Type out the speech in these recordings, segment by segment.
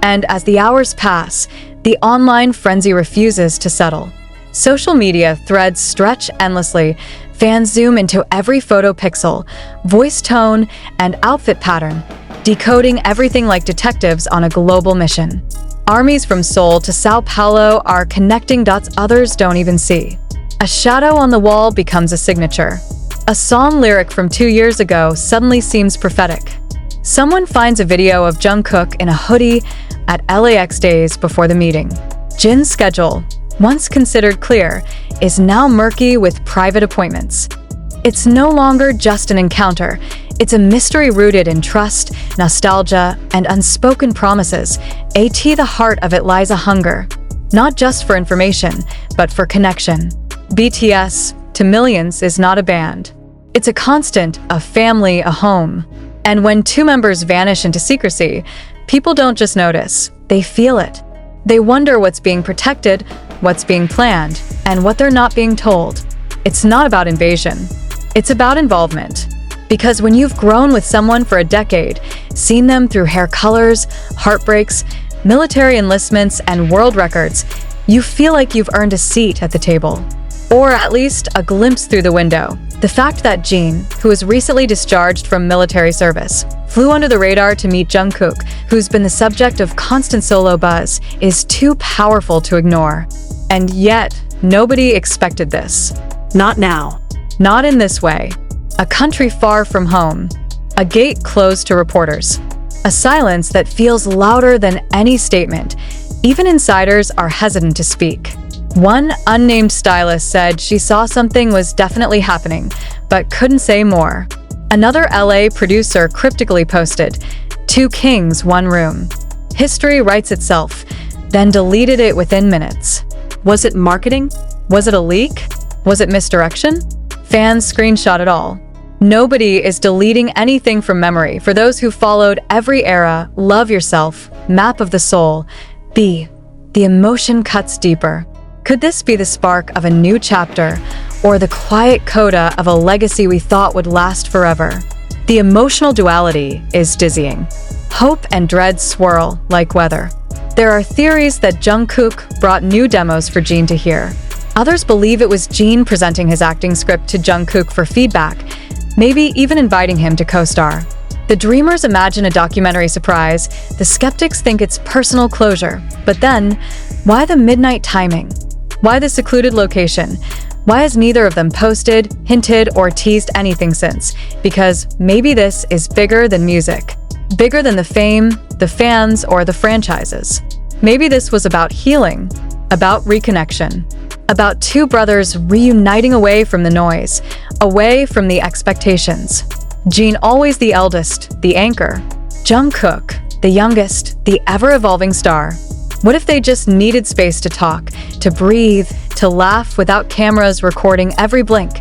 And as the hours pass, the online frenzy refuses to settle. Social media threads stretch endlessly. Fans zoom into every photo pixel, voice tone, and outfit pattern, decoding everything like detectives on a global mission. Armies from Seoul to Sao Paulo are connecting dots others don't even see. A shadow on the wall becomes a signature. A song lyric from 2 years ago suddenly seems prophetic. Someone finds a video of Jungkook in a hoodie at LAX days before the meeting. Jin's schedule, once considered clear, is now murky with private appointments. It's no longer just an encounter. It's a mystery rooted in trust, nostalgia, and unspoken promises. The heart of it lies a hunger, not just for information, but for connection. BTS, to millions, is not a band. It's a constant, a family, a home. And when two members vanish into secrecy, people don't just notice, they feel it. They wonder what's being protected, what's being planned, and what they're not being told. It's not about invasion. It's about involvement. Because when you've grown with someone for a decade, seen them through hair colors, heartbreaks, military enlistments, and world records, you feel like you've earned a seat at the table. Or at least a glimpse through the window. The fact that Jin, who was recently discharged from military service, flew under the radar to meet Jungkook, who's been the subject of constant solo buzz, is too powerful to ignore. And yet, nobody expected this. Not now. Not in this way. A country far from home. A gate closed to reporters. A silence that feels louder than any statement. Even insiders are hesitant to speak. One unnamed stylist said she saw something was definitely happening, but couldn't say more. Another LA producer cryptically posted, "Two kings, one room." History writes itself, then deleted it within minutes. Was it marketing? Was it a leak? Was it misdirection? Fans screenshot it all. Nobody is deleting anything from memory. For those who followed every era, Love Yourself, Map of the Soul, the emotion cuts deeper. Could this be the spark of a new chapter, or the quiet coda of a legacy we thought would last forever? The emotional duality is dizzying. Hope and dread swirl like weather. There are theories that Jungkook brought new demos for Jin to hear. Others believe it was Jin presenting his acting script to Jungkook for feedback, maybe even inviting him to co-star. The dreamers imagine a documentary surprise, the skeptics think it's personal closure. But then, why the midnight timing? Why the secluded location? Why has neither of them posted, hinted, or teased anything since? Because maybe this is bigger than music. Bigger than the fame, the fans, or the franchises. Maybe this was about healing, about reconnection, about two brothers reuniting away from the noise, away from the expectations. Jin, always the eldest, the anchor. Jungkook, the youngest, the ever-evolving star. What if they just needed space to talk, to breathe, to laugh without cameras recording every blink?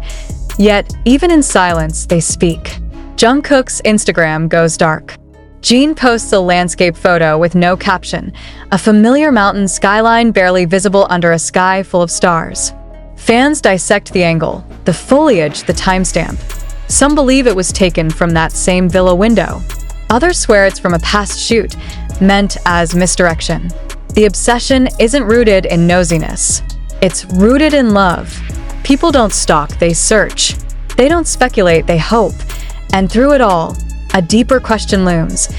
Yet, even in silence, they speak. Jungkook's Instagram goes dark. Jin posts a landscape photo with no caption, a familiar mountain skyline barely visible under a sky full of stars. Fans dissect the angle, the foliage, the timestamp. Some believe it was taken from that same villa window. Others swear it's from a past shoot, meant as misdirection. The obsession isn't rooted in nosiness. It's rooted in love. People don't stalk, they search. They don't speculate, they hope. And through it all, a deeper question looms.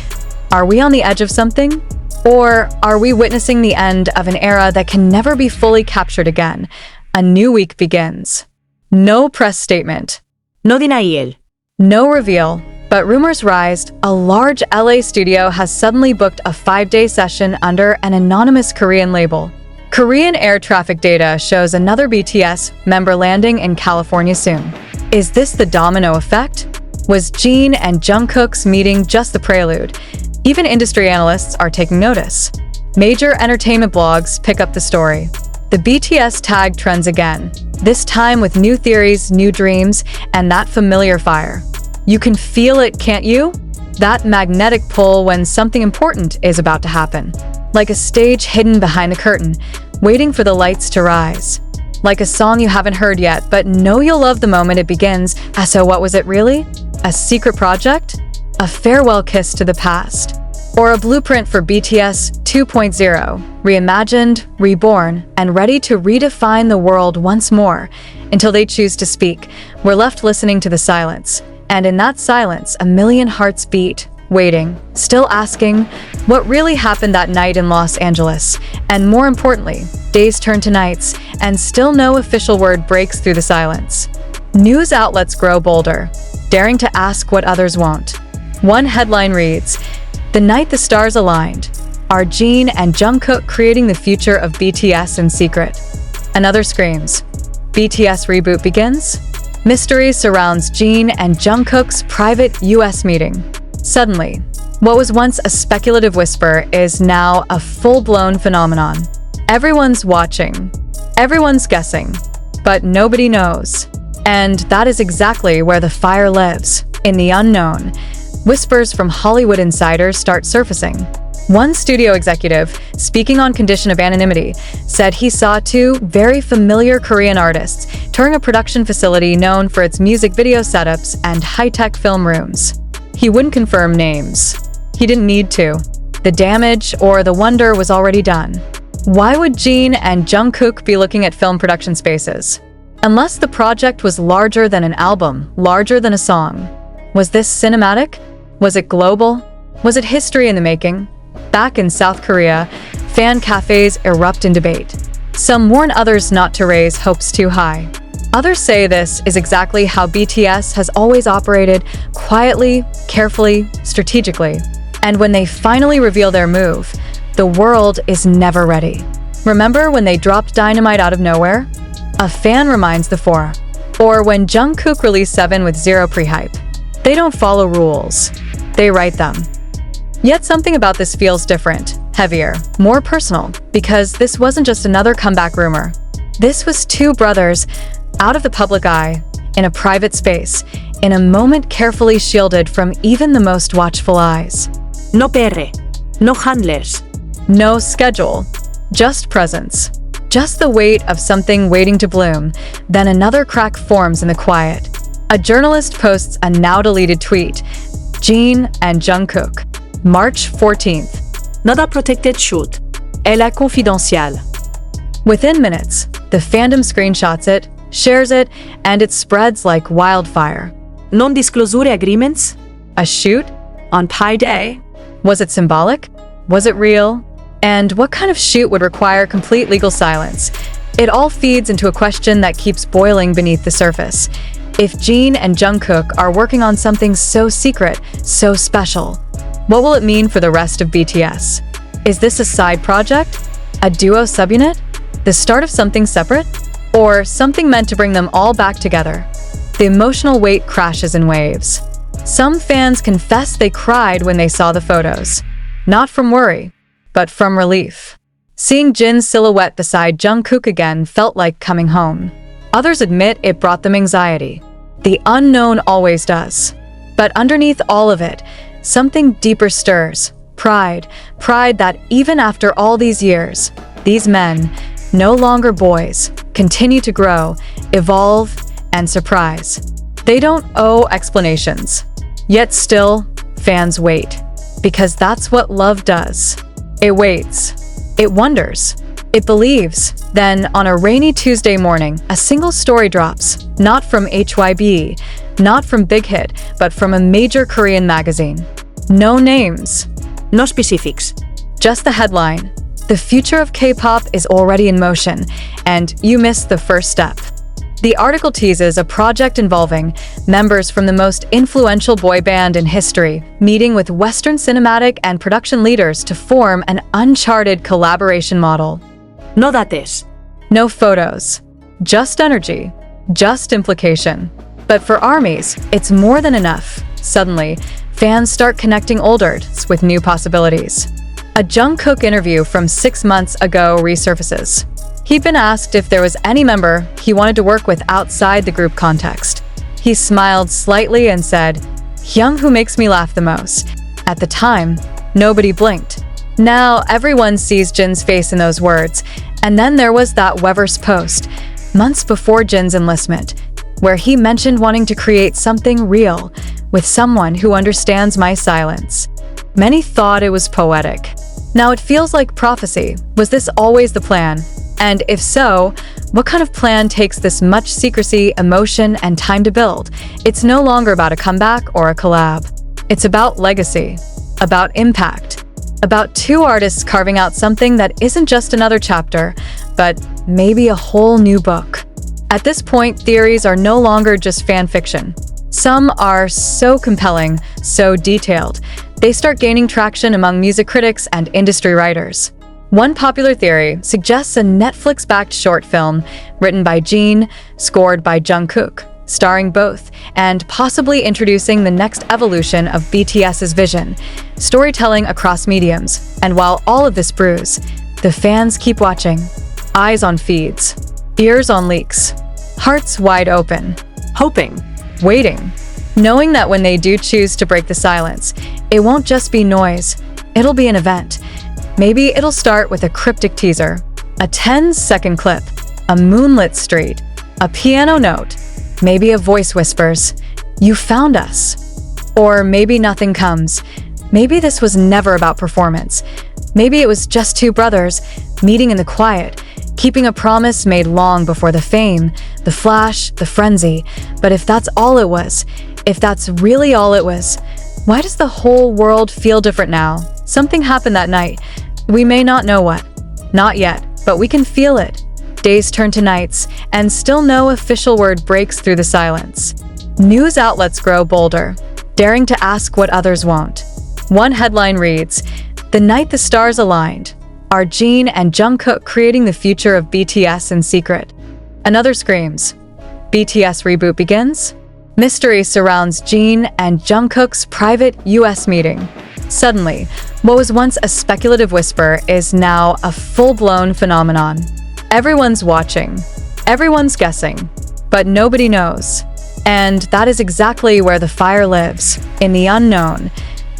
Are we on the edge of something? Or are we witnessing the end of an era that can never be fully captured again? A new week begins. No press statement. No denial. No reveal. But rumors rise. A large LA studio has suddenly booked a 5-day session under an anonymous Korean label. Korean air traffic data shows another BTS member landing in California soon. Is this the domino effect? Was Jin and Jungkook's meeting just the prelude? Even industry analysts are taking notice. Major entertainment blogs pick up the story. The BTS tag trends again, this time with new theories, new dreams, and that familiar fire. You can feel it, can't you? That magnetic pull when something important is about to happen. Like a stage hidden behind a curtain, waiting for the lights to rise. Like a song you haven't heard yet, but know you'll love the moment it begins. So what was it really? A secret project? A farewell kiss to the past? Or a blueprint for BTS 2.0, reimagined, reborn, and ready to redefine the world once more. Until they choose to speak, we're left listening to the silence. And in that silence, a million hearts beat, waiting, still asking, what really happened that night in Los Angeles? And more importantly, days turn to nights, and still no official word breaks through the silence. News outlets grow bolder, daring to ask what others won't. One headline reads, "The night the stars aligned. Are Jin and Jungkook creating the future of BTS in secret?" Another screams, "BTS reboot begins?" Mystery surrounds Jin and Jungkook's private US meeting. Suddenly, what was once a speculative whisper is now a full-blown phenomenon. Everyone's watching, everyone's guessing, but nobody knows. And that is exactly where the fire lives, in the unknown. Whispers from Hollywood insiders start surfacing. One studio executive, speaking on condition of anonymity, said he saw two very familiar Korean artists touring a production facility known for its music video setups and high-tech film rooms. He wouldn't confirm names. He didn't need to. The damage or the wonder was already done. Why would Jin and Jungkook be looking at film production spaces? Unless the project was larger than an album, larger than a song. Was this cinematic? Was it global? Was it history in the making? Back in South Korea, fan cafes erupt in debate. Some warn others not to raise hopes too high. Others say this is exactly how BTS has always operated, quietly, carefully, strategically. And when they finally reveal their move, the world is never ready. Remember when they dropped Dynamite out of nowhere? A fan reminds the four. Or when Jungkook released 7 with zero pre-hype. They don't follow rules. They write them. Yet something about this feels different, heavier, more personal, because this wasn't just another comeback rumor. This was two brothers, out of the public eye, in a private space, in a moment carefully shielded from even the most watchful eyes. No PR, no handlers. No schedule, just presence. Just the weight of something waiting to bloom, then another crack forms in the quiet. A journalist posts a now-deleted tweet, Jin and Jungkook, March 14th. Not a protected shoot. Elle est confidentielle. Within minutes, the fandom screenshots it, shares it, and it spreads like wildfire. Non-disclosure agreements? A shoot? On Pi Day? Was it symbolic? Was it real? And what kind of shoot would require complete legal silence? It all feeds into a question that keeps boiling beneath the surface. If Jin and Jungkook are working on something so secret, so special, what will it mean for the rest of BTS? Is this a side project? A duo subunit? The start of something separate? Or something meant to bring them all back together? The emotional weight crashes in waves. Some fans confess they cried when they saw the photos. Not from worry, but from relief. Seeing Jin's silhouette beside Jungkook again felt like coming home. Others admit it brought them anxiety. The unknown always does. But underneath all of it, something deeper stirs. Pride. Pride that even after all these years, these men, no longer boys, continue to grow, evolve, and surprise. They don't owe explanations. Yet still, fans wait. Because that's what love does. It waits. It wonders. It believes. Then, on a rainy Tuesday morning, a single story drops. Not from HYB, not from Big Hit, but from a major Korean magazine. No names. No specifics. Just the headline. The future of K-pop is already in motion, and you missed the first step. The article teases a project involving members from the most influential boy band in history, meeting with Western cinematic and production leaders to form an uncharted collaboration model. No dates. No photos. Just energy. Just implication. But for ARMYs, it's more than enough. Suddenly, fans start connecting old artists with new possibilities. A Jungkook interview from 6 months ago resurfaces. He'd been asked if there was any member he wanted to work with outside the group context. He smiled slightly and said, "Hyung, who makes me laugh the most." At the time, nobody blinked. Now everyone sees Jin's face in those words. And then there was that Weverse post, months before Jin's enlistment, where he mentioned wanting to create something real with someone who understands my silence. Many thought it was poetic. Now it feels like prophecy. Was this always the plan? And if so, what kind of plan takes this much secrecy, emotion, and time to build? It's no longer about a comeback or a collab. It's about legacy, about impact, about two artists carving out something that isn't just another chapter, but maybe a whole new book. At this point, theories are no longer just fan fiction. Some are so compelling, so detailed, they start gaining traction among music critics and industry writers. One popular theory suggests a Netflix-backed short film written by Jin, scored by Jungkook, starring both, and possibly introducing the next evolution of BTS's vision, storytelling across mediums. And while all of this brews, the fans keep watching, eyes on feeds, ears on leaks, hearts wide open, Hoping. waiting, knowing that when they do choose to break the silence, it won't just be noise, it'll be an event. Maybe it'll start with a cryptic teaser, a 10-second clip, a moonlit street, a piano note, maybe a voice whispers, "You found us." Or maybe nothing comes. Maybe this was never about performance. Maybe it was just two brothers meeting in the quiet, keeping a promise made long before the fame, the flash, the frenzy. But if that's all it was, if that's really all it was, why does the whole world feel different now? Something happened that night. We may not know what. Not yet, but we can feel it. Days turn to nights, and still no official word breaks through the silence. News outlets grow bolder, daring to ask what others won't. One headline reads, "The night the stars aligned. Are Jin and Jungkook creating the future of BTS in secret?" Another screams, "BTS reboot begins?" Mystery surrounds Jin and Jungkook's private US meeting. Suddenly, what was once a speculative whisper is now a full-blown phenomenon. Everyone's watching, everyone's guessing, but nobody knows. And that is exactly where the fire lives, in the unknown.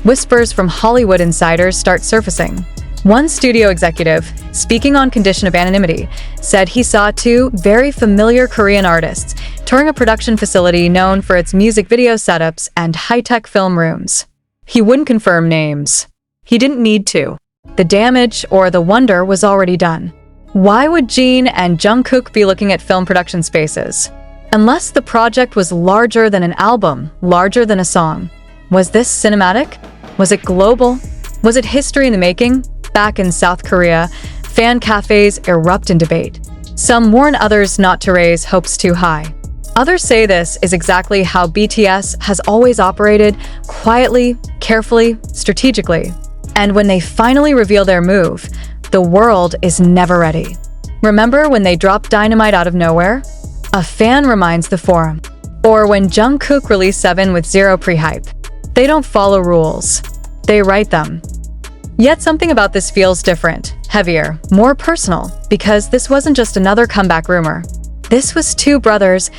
Whispers from Hollywood insiders start surfacing. One studio executive, speaking on condition of anonymity, said he saw two very familiar Korean artists touring a production facility known for its music video setups and high-tech film rooms. He wouldn't confirm names. He didn't need to. The damage or the wonder was already done. Why would Jin and Jungkook be looking at film production spaces? Unless the project was larger than an album, larger than a song. Was this cinematic? Was it global? Was it history in the making? Back in South Korea, fan cafes erupt in debate. Some warn others not to raise hopes too high. Others say this is exactly how BTS has always operated, quietly, carefully, strategically. And when they finally reveal their move, the world is never ready. Remember when they dropped Dynamite out of nowhere? A fan reminds the forum. Or when Jungkook released 7 with zero pre-hype. They don't follow rules. They write them. Yet something about this feels different, heavier, more personal, because this wasn't just another comeback rumor. This was two brothers,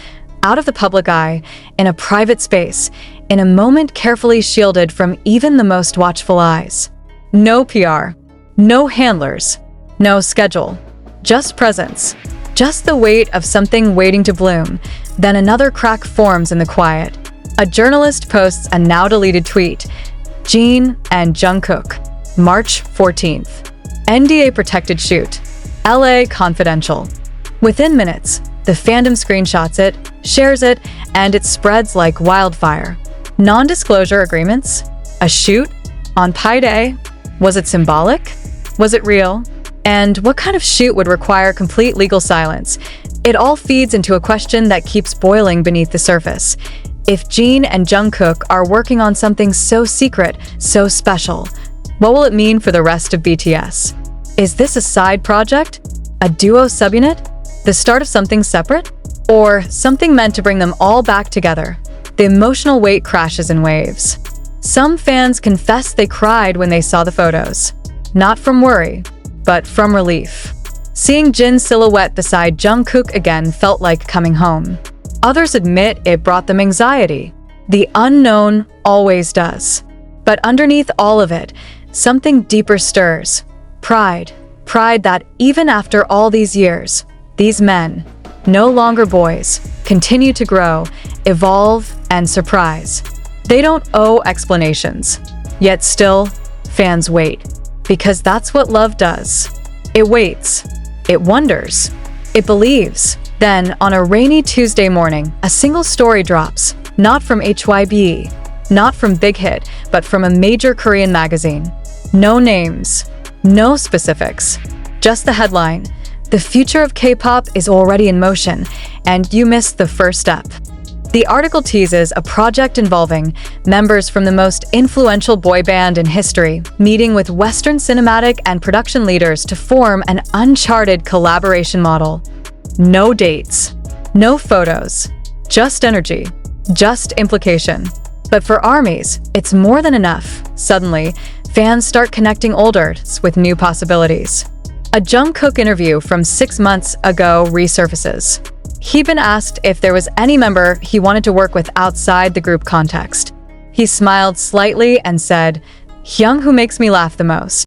out of the public eye, in a private space, in a moment carefully shielded from even the most watchful eyes. No PR, no handlers, no schedule, just presence, just the weight of something waiting to bloom. Then another crack forms in the quiet. A journalist posts a now-deleted tweet, Jin and Jungkook. March 14th. NDA-protected shoot. LA confidential. Within minutes, the fandom screenshots it, shares it, and it spreads like wildfire. Non-disclosure agreements? A shoot? On Pi Day? Was it symbolic? Was it real? And what kind of shoot would require complete legal silence? It all feeds into a question that keeps boiling beneath the surface. If Jin and Jungkook are working on something so secret, so special, what will it mean for the rest of BTS? Is this a side project? A duo subunit? The start of something separate? Or something meant to bring them all back together? The emotional weight crashes in waves. Some fans confess they cried when they saw the photos. Not from worry, but from relief. Seeing Jin's silhouette beside Jungkook again felt like coming home. Others admit it brought them anxiety. The unknown always does. But underneath all of it, something deeper stirs. Pride. Pride that even after all these years, these men, no longer boys, continue to grow, evolve, and surprise. They don't owe explanations. Yet still, Fans wait, because that's what love does. It waits. It wonders. It believes. Then, on a rainy Tuesday morning, a single story drops, not from HYBE, not from Big Hit, but from a major Korean magazine. No names, no specifics, just the headline. The future of K-pop is already in motion, and you missed the first step. The article teases a project involving members from the most influential boy band in history, meeting with Western cinematic and production leaders to form an uncharted collaboration model. No dates, no photos, just energy, just implication. But for ARMYs, it's more than enough. Suddenly, fans start connecting olders with new possibilities. A Jungkook interview from 6 months ago resurfaces. He'd been asked if there was any member he wanted to work with outside the group context. He smiled slightly and said, "Hyung, who makes me laugh the most."